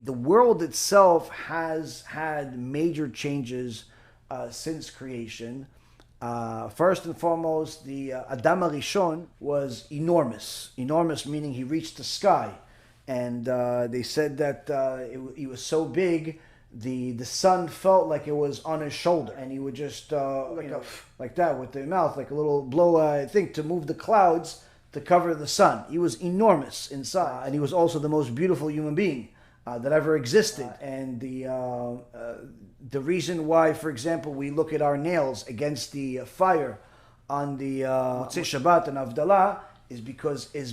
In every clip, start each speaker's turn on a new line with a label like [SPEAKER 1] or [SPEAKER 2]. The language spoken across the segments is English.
[SPEAKER 1] The world itself has had major changes since creation. First and foremost, the Adam Arishon was enormous. Enormous meaning he reached the sky. And they said that he was so big, the sun felt like it was on his shoulder. And he would just, like that with the mouth, like a little blow, I think, to move the clouds to cover the sun. He was enormous inside. And he was also the most beautiful human being that ever existed. And the reason why, for example, we look at our nails against the fire on the Motzei Shabbat and Havdalah is because his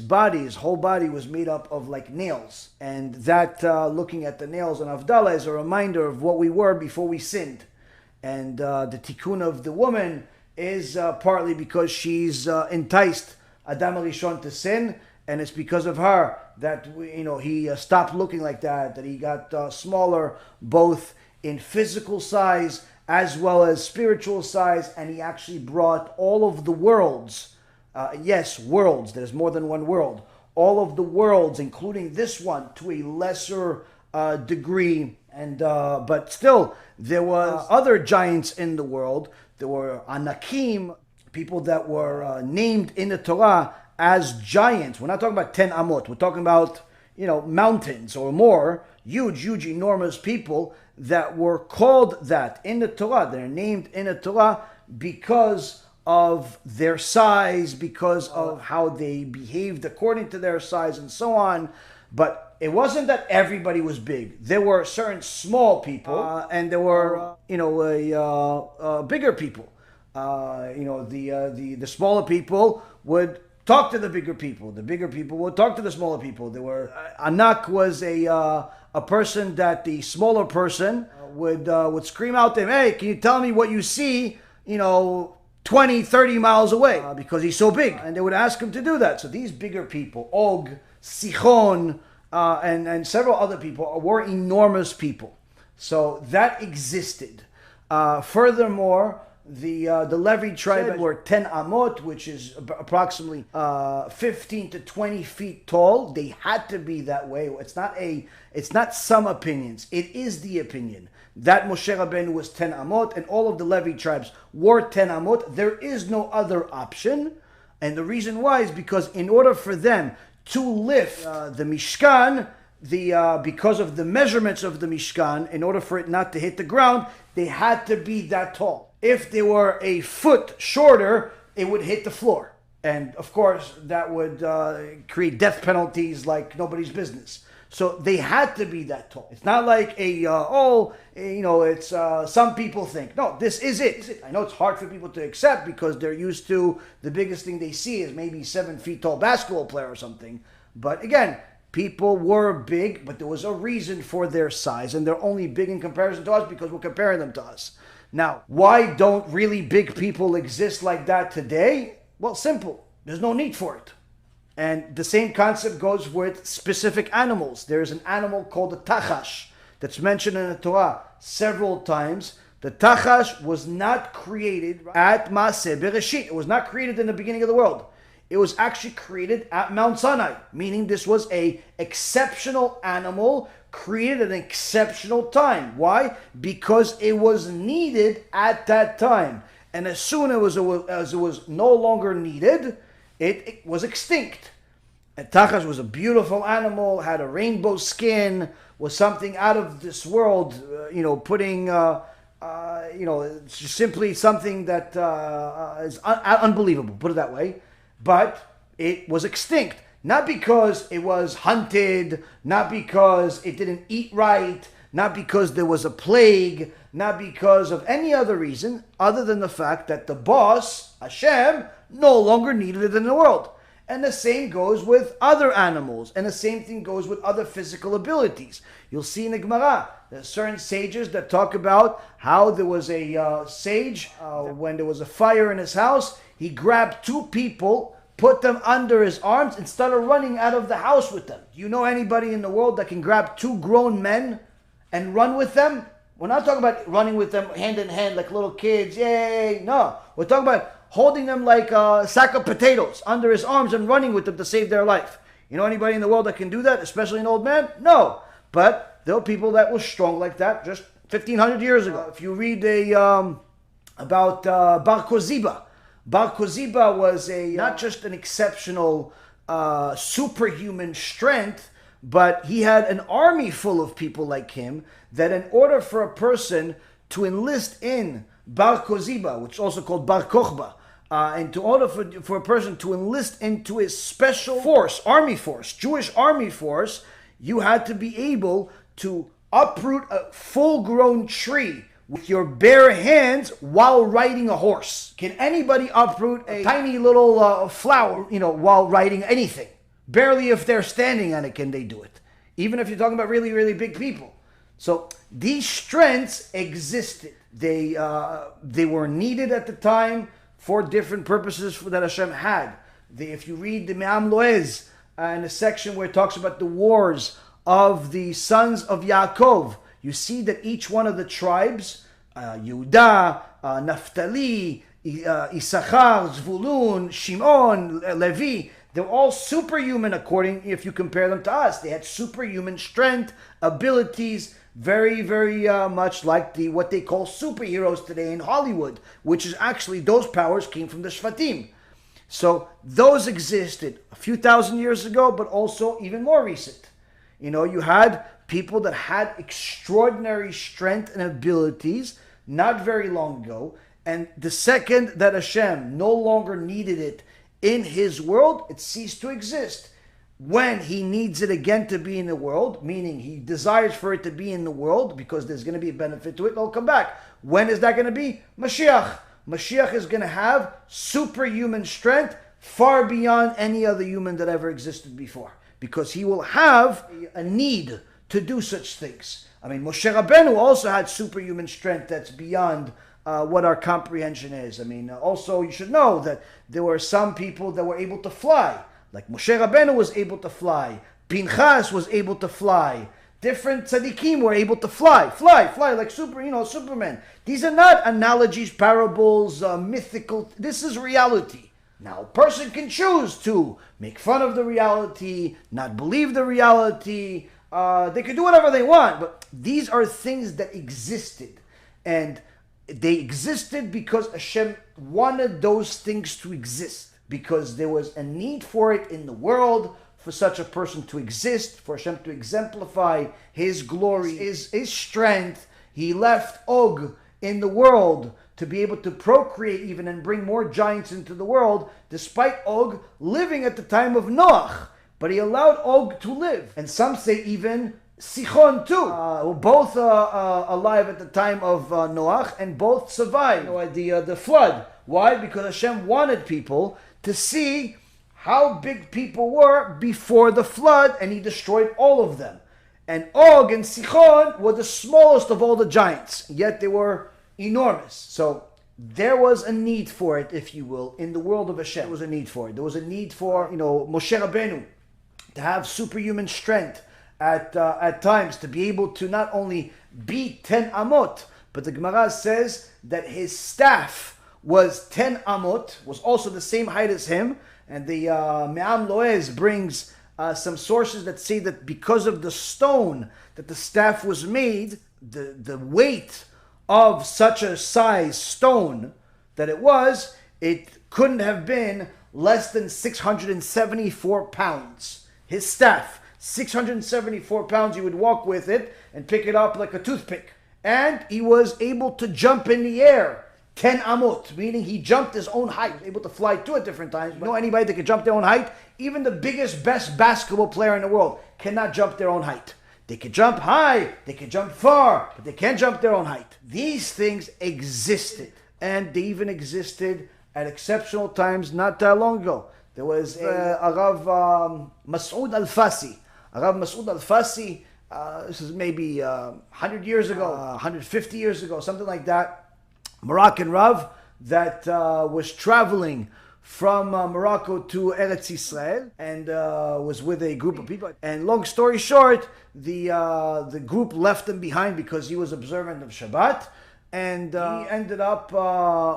[SPEAKER 1] whole body was made up of like nails. And that looking at the nails on Havdalah is a reminder of what we were before we sinned. And the tikkun of the woman is partly because she's enticed Adam Rishon to sin, and it's because of her that he stopped looking like that he got smaller, both in physical size as well as spiritual size, and he actually brought all of the worlds, yes, worlds, there's more than one world, all of the worlds, including this one, to a lesser degree, and but still, there was other giants in the world. There were Anakim, people that were named in the Torah as giants. We're not talking about 10 amot. We're talking about, mountains or more, huge, enormous people that were called that in the Torah. They're named in the Torah because of their size, because of how they behaved according to their size and so on. But it wasn't that everybody was big. There were certain small people and there were, bigger people. The smaller people would talk to the bigger people. The bigger people would talk to the smaller people. There were Anak was a person that the smaller person would scream out to him, "Hey, can you tell me what you see? 20, 30 miles away," because he's so big. And they would ask him to do that. So these bigger people, Og, Sichon, and several other people were enormous people. So that existed. Furthermore, the Levi tribe were 10 amot, which is approximately 15 to 20 feet tall. They had to be that way. It's not some opinions. It is the opinion that Moshe Rabbeinu was 10 amot, and all of the Levi tribes were 10 amot. There is no other option, and the reason why is because in order for them to lift the Mishkan, because of the measurements of the Mishkan, in order for it not to hit the ground, they had to be that tall. If they were a foot shorter, it would hit the floor. And of course, that would create death penalties like nobody's business. So they had to be that tall. It's not like it's some people think. No, this is it. I know it's hard for people to accept because they're used to the biggest thing they see is maybe 7 feet tall basketball player or something. But again, people were big, but there was a reason for their size, and they're only big in comparison to us because we're comparing them to us. Now, why don't really big people exist like that today? Well, simple. There's no need for it. And the same concept goes with specific animals. There's an animal called the tachash that's mentioned in the Torah several times. The tachash was not created at Maaseh Bereshit. It was not created in the beginning of the world. It was actually created at Mount Sinai, meaning this was an exceptional animal created at an exceptional time. Why? Because it was needed at that time. And as soon as it was no longer needed, it was extinct. And Tachash was a beautiful animal, had a rainbow skin, was something out of this world, it's just simply something that is unbelievable, put it that way. But it was extinct. Not because it was hunted, not because it didn't eat right, not because there was a plague, not because of any other reason other than the fact that the boss, Hashem, no longer needed it in the world. And the same goes with other animals, and the same thing goes with other physical abilities. You'll see in the Gemara, there's certain sages that talk about how there was a sage, when there was a fire in his house, he grabbed 2 people, put them under his arms, and started running out of the house with them. Do you know anybody in the world that can grab 2 grown men and run with them? We're not talking about running with them hand in hand like little kids, yay, no. We're talking about holding them like a sack of potatoes under his arms and running with them to save their life. You know anybody in the world that can do that, especially an old man? No. But There were people that were strong like that just 1,500 years ago. If you read about Bar Koziba, Bar Koziba was not just an exceptional superhuman strength, but he had an army full of people like him, that in order for a person to enlist in Bar Koziba, which is also called Bar Kochba, and in order for a person to enlist into his special force, army force, Jewish army force, you had to be able to uproot a full-grown tree with your bare hands while riding a horse. Can anybody uproot a tiny little flower, while riding anything? Barely if they're standing on it can they do it. Even if you're talking about really, really big people. So these strengths existed. They were needed at the time for different purposes that Hashem had. If you read the Me'am Loez, in a section where it talks about the wars of the sons of Yaakov, you see that each one of the tribes, Yehuda, Naphtali, Issachar, Zvulun, Shimon, Levi, they're all superhuman if you compare them to us. They had superhuman strength, abilities, very, very much like what they call superheroes today in Hollywood, which is actually, those powers came from the Shvatim. So those existed a few thousand years ago, but also even more recent. You had people that had extraordinary strength and abilities not very long ago, and the second that Hashem no longer needed it in his world, it ceased to exist. When he needs it again to be in the world, meaning he desires for it to be in the world because there's going to be a benefit to it, it'll come back. When is that going to be? Mashiach. Mashiach is going to have superhuman strength far beyond any other human that ever existed before, because he will have a need to do such things. Moshe Rabbeinu also had superhuman strength that's beyond what our comprehension is. Also you should know that there were some people that were able to fly. Like Moshe Rabbeinu was able to fly. Pinchas was able to fly. Different tzaddikim were able to fly like Superman. These are not analogies, parables, mythical. This is reality. Now, a person can choose to make fun of the reality, not believe the reality. They can do whatever they want, but these are things that existed. And they existed because Hashem wanted those things to exist, because there was a need for it in the world, for such a person to exist, for Hashem to exemplify his glory, his strength. He left Og in the world to be able to procreate even and bring more giants into the world, despite Og living at the time of Noach. But he allowed Og to live. And some say even Sichon too, both alive at the time of Noach, and both survived the flood. Why? Because Hashem wanted people to see how big people were before the flood, and he destroyed all of them. And Og and Sichon were the smallest of all the giants, yet they were enormous. So there was a need for it, if you will, in the world of Hashem. There was a need for it. There was a need for, Moshe Rabbeinu to have superhuman strength at times, to be able to not only beat 10 amot, but the Gemara says that his staff was 10 amot, was also the same height as him. And the Me'am Loez brings some sources that say that because of the stone that the staff was made, the weight of such a size stone that it couldn't have been less than 674 pounds. His staff, 674 pounds, he would walk with it and pick it up like a toothpick. And he was able to jump in the air 10 amot, meaning he jumped his own height. He was able to fly 2 at different times. But anybody that can jump their own height, even the biggest, best basketball player in the world cannot jump their own height. They can jump high, they can jump far, but they can't jump their own height. These things existed, and they even existed at exceptional times not that long ago. There was Rav Masoud Al-Fasi. Rav Masoud Al-Fasi, this is maybe 100 years ago, 150 years ago, something like that. Moroccan Rav that was traveling from Morocco to Eretz Yisrael, and was with a group of people. And long story short, the group left him behind because he was observant of Shabbat, and he ended up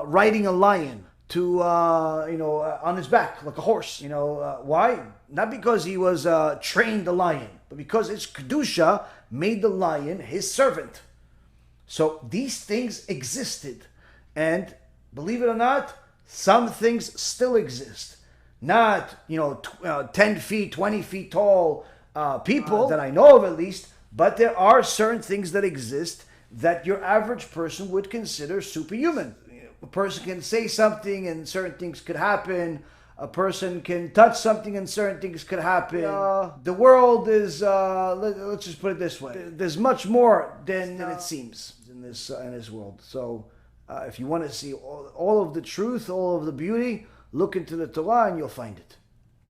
[SPEAKER 1] riding a lion to on his back like a horse. Why? Not because he was trained a lion. but because its kedusha made the lion his servant. So these things existed, and believe it or not, some things still exist. Not 10 feet, 20 feet tall people that I know of at least, but there are certain things that exist that your average person would consider superhuman. A person can say something and certain things could happen. A person can touch something and certain things could happen. The world is, let's just put it this way, there's much more than it seems in this world. So if you want to see all of the truth, all of the beauty, look into the Torah and you'll find it.